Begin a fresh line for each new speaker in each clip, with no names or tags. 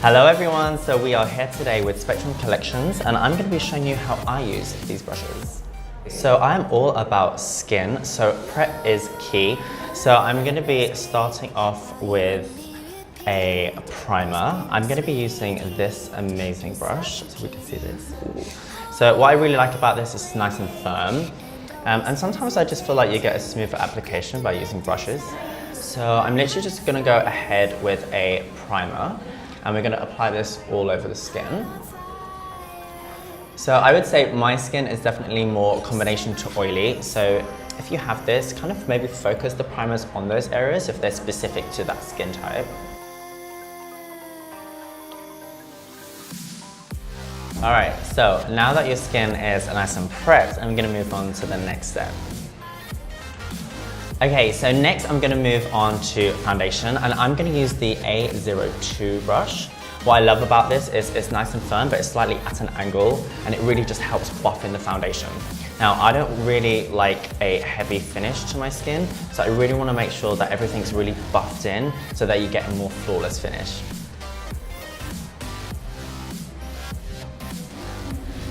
Hello everyone, so we are here today with Spectrum Collections and I'm going to be showing you how I use these brushes. So I'm all about skin, so prep is key. So I'm going to be starting off with a primer. I'm going to be using this amazing brush, so we can see this. Ooh. So what I really like about this is it's nice and firm. And sometimes I just feel like you get a smoother application by using brushes. So I'm literally just going to go ahead with a primer. And we're going to apply this all over the skin. So I would say my skin is definitely more combination to oily. So if you have this, kind of maybe focus the primers on those areas if they're specific to that skin type. All right, so now that your skin is nice and prepped, I'm going to move on to the next step. Okay, so next I'm going to move on to foundation and I'm going to use the A02 brush. What I love about this is it's nice and firm, but it's slightly at an angle and it really just helps buff in the foundation. Now, I don't really like a heavy finish to my skin, so I really want to make sure that everything's really buffed in so that you get a more flawless finish.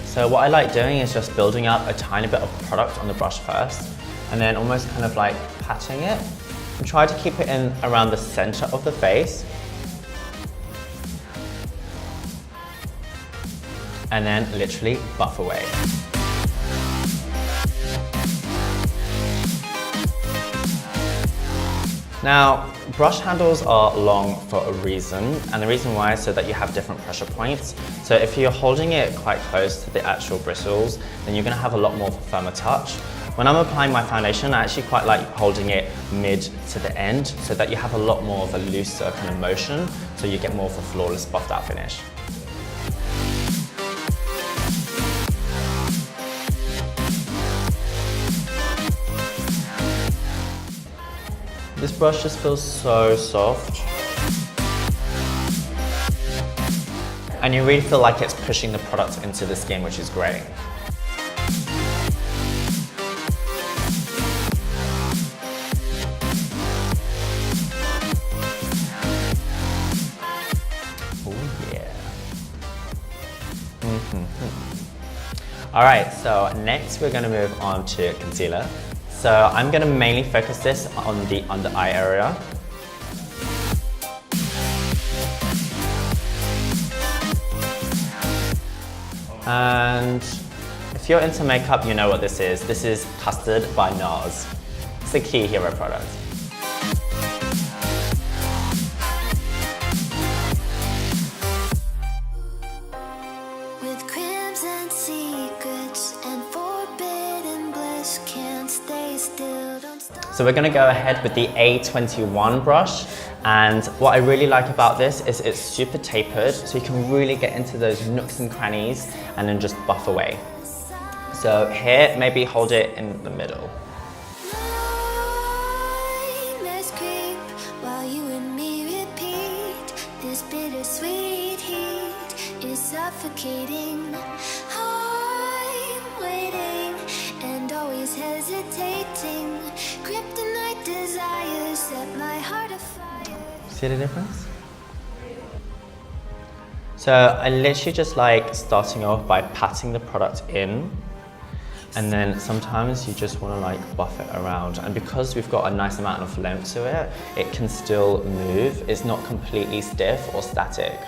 So what I like doing is just building up a tiny bit of product on the brush first, and then almost kind of like patching it and try to keep it in around the center of the face. And then literally buff away. Now, brush handles are long for a reason, and the reason why is so that you have different pressure points. So if you're holding it quite close to the actual bristles, then you're gonna have a lot more of a firmer touch. When I'm applying my foundation, I actually quite like holding it mid to the end so that you have a lot more of a looser kind of motion, so you get more of a flawless buffed out finish. This brush just feels so soft. And you really feel like it's pushing the product into the skin, which is great. All right, so next we're gonna move on to concealer. So I'm gonna mainly focus this on the under eye area. And if you're into makeup, you know what this is. This is Custard by NARS. It's a key hero product. So we're going to go ahead with the A21 brush, and what I really like about this is it's super tapered, so you can really get into those nooks and crannies and then just buff away. So here, maybe hold it in the middle.
Suffocating, I'm waiting and always hesitating. Kryptonite desires set my heart afire.
See the difference? So I literally just like starting off by patting the product in, and then sometimes you just want to like buff it around, and because we've got a nice amount of length to it, it can still move. It's not completely stiff or static.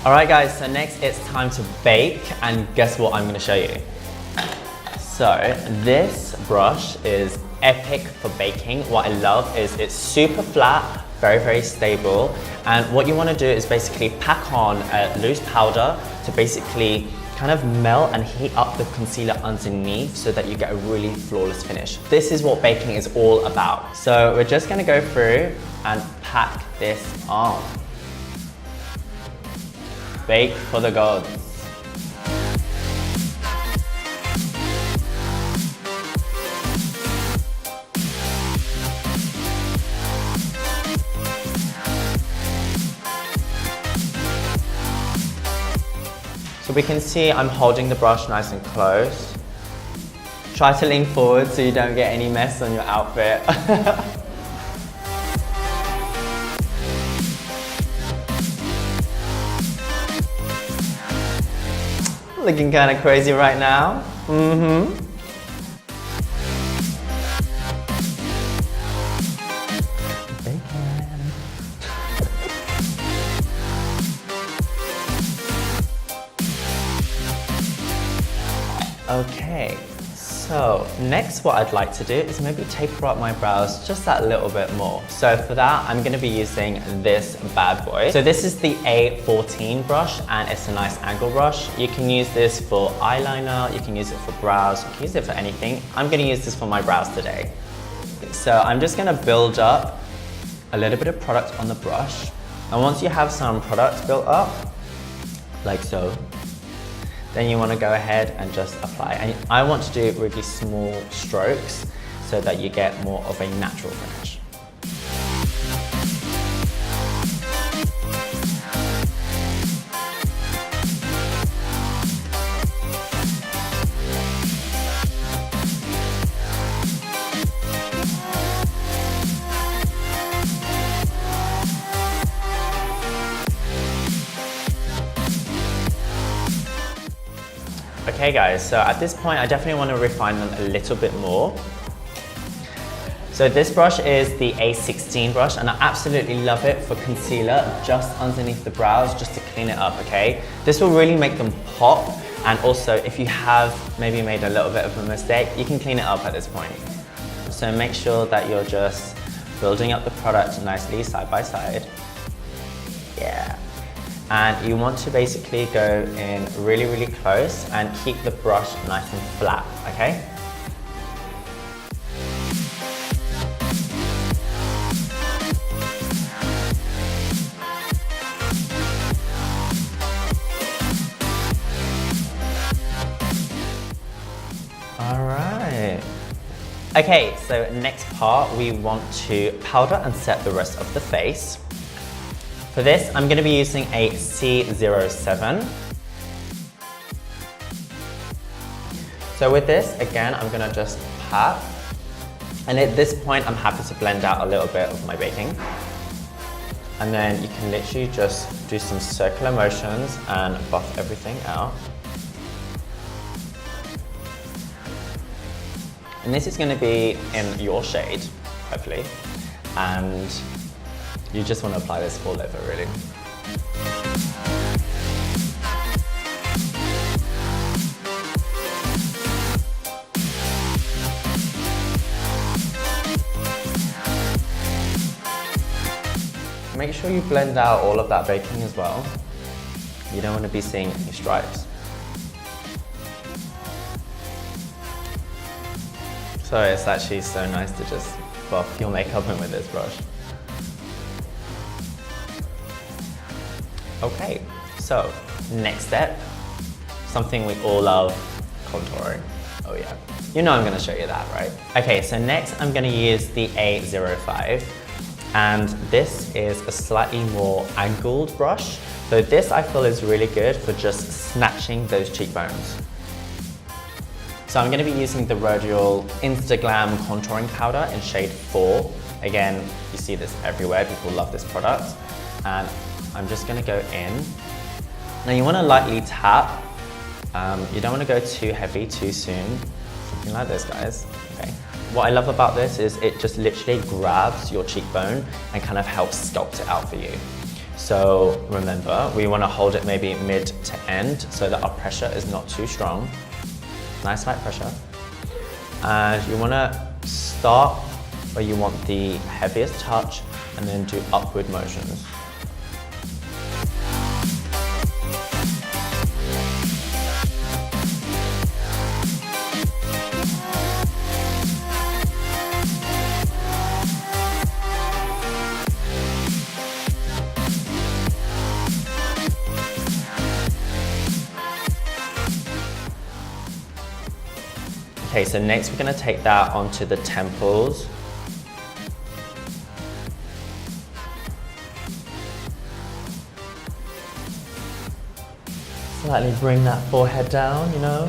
Alright guys, so next it's time to bake, and guess what I'm going to show you. So this brush is epic for baking. What I love is it's super flat, very stable, and what you want to do is basically pack on a loose powder to basically kind of melt and heat up the concealer underneath so that you get a really flawless finish. This is what baking is all about. So we're just going to go through and pack this on. Bake for the gods. we can see I'm holding the brush nice and close. Try to lean forward so you don't get any mess on your outfit. Looking kind of crazy right now. Okay, so next what I'd like to do is maybe taper up my brows just that little bit more. So for that, I'm gonna be using this bad boy. So this is the A14 brush and it's a nice angle brush. You can use this for eyeliner, you can use it for brows, you can use it for anything. I'm gonna use this for my brows today. So I'm just gonna build up a little bit of product on the brush. And once you have some product built up, like so, then you want to go ahead and just apply. And I want to do really small strokes so that you get more of a natural finish. Okay guys, so at this point I definitely want to refine them a little bit more. So this brush is the A16 brush and I absolutely love it for concealer just underneath the brows, just to clean it up, okay? This will really make them pop, and also if you have maybe made a little bit of a mistake, you can clean it up at this point. So make sure that you're just building up the product nicely side by side. Yeah. And you want to basically go in really, really close and keep the brush nice and flat, okay? All right. Okay, so next part, we want to powder and set the rest of the face. For this, I'm going to be using a C07. So with this, again, I'm going to just pat. And at this point, I'm happy to blend out a little bit of my baking. And then you can literally just do some circular motions and buff everything out. And this is going to be in your shade, hopefully. And you just want to apply this all over, really. Make sure you blend out all of that baking as well. You don't want to be seeing any stripes. So it's actually so nice to just buff your makeup in with this brush. Okay, so next step, something we all love, contouring. Oh yeah, you know I'm gonna show you that, right? Okay, so next I'm gonna use the A05, and this is a slightly more angled brush. So this I feel is really good for just snatching those cheekbones. So I'm gonna be using the Rodial Instaglam contouring powder in shade 4. Again, you see this everywhere, people love this product. And I'm just gonna go in. Now you wanna lightly tap. You don't wanna go too heavy too soon. Something like this, guys, okay? What I love about this is it just literally grabs your cheekbone and kind of helps sculpt it out for you. So remember, we wanna hold it maybe mid to end so that our pressure is not too strong. Nice light pressure. And you wanna start where you want the heaviest touch and then do upward motions. Okay, so next we're going to take that onto the temples. Slightly bring that forehead down, you know.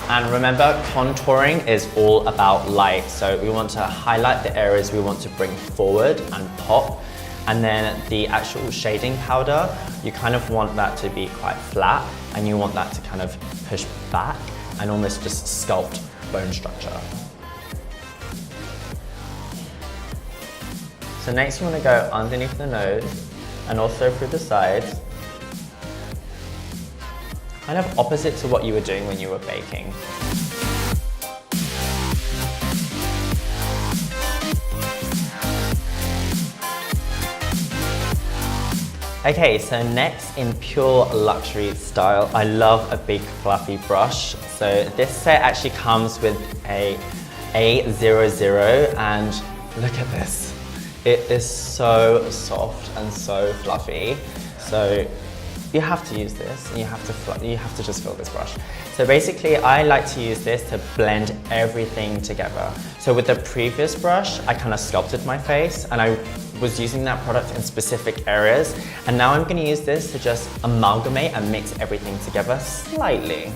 And remember, contouring is all about light. So we want to highlight the areas we want to bring forward and pop. And then the actual shading powder, you kind of want that to be quite flat and you want that to kind of push back and almost just sculpt bone structure. So next you want to go underneath the nose and also through the sides. Kind of opposite to what you were doing when you were baking. Okay, so next in pure luxury style, I love a big fluffy brush. So this set actually comes with a A00 and look at this. It is so soft and so fluffy. So you have to use this and you have to just fill this brush. So basically I like to use this to blend everything together. So with the previous brush, I kind of sculpted my face and I was using that product in specific areas. And now I'm going to use this to just amalgamate and mix everything together slightly.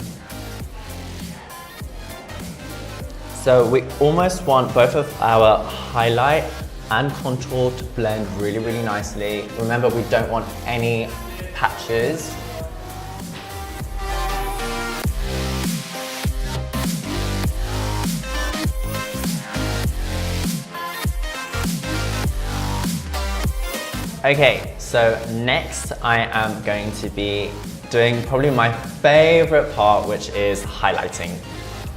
So we almost want both of our highlight and contour to blend really, really nicely. Remember, we don't want any patches. Okay, so next I am going to be doing probably my favorite part, which is highlighting.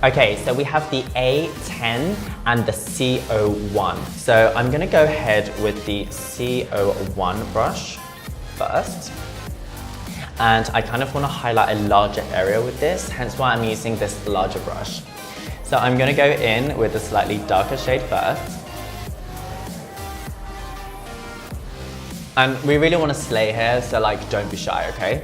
Okay, so we have the A10 and the C01. So I'm gonna go ahead with the C01 brush first. And I kind of wanna highlight a larger area with this, hence why I'm using this larger brush. So I'm gonna go in with a slightly darker shade first. And we really want to slay here, so like, don't be shy, okay?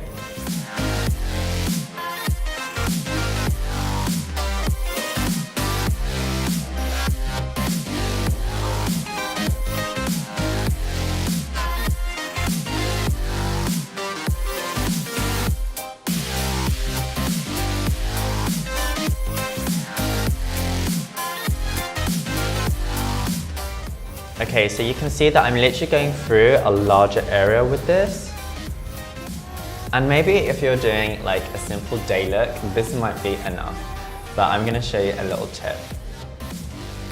Okay, so you can see that I'm literally going through a larger area with this. And maybe if you're doing like a simple day look, this might be enough. But I'm gonna show you a little tip.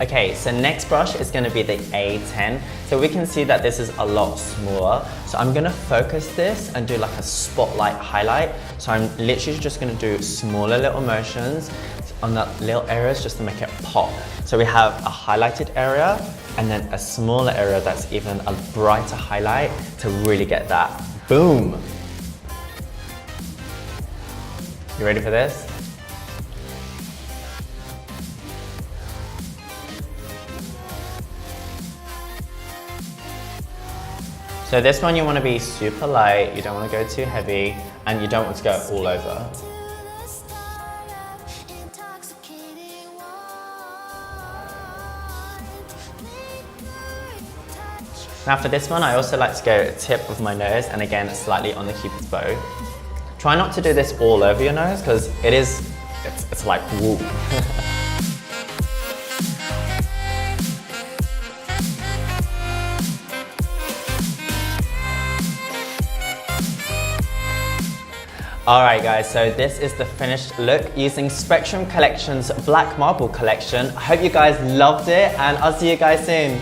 Okay, so next brush is gonna be the A10. So we can see that this is a lot smaller. So I'm gonna focus this and do like a spotlight highlight. So I'm literally just gonna do smaller little motions on the little areas just to make it pop. So we have a highlighted area and then a smaller area that's even a brighter highlight to really get that boom. You ready for this? So this one you want to be super light, you don't want to go too heavy, and you don't want to go all over. Now for this one, I also like to go tip of my nose and again, slightly on the cupid's bow. Try not to do this all over your nose because it's like whoop. Alright guys, so this is the finished look using Spectrum Collection's Black Marble collection. I hope you guys loved it and I'll see you guys soon.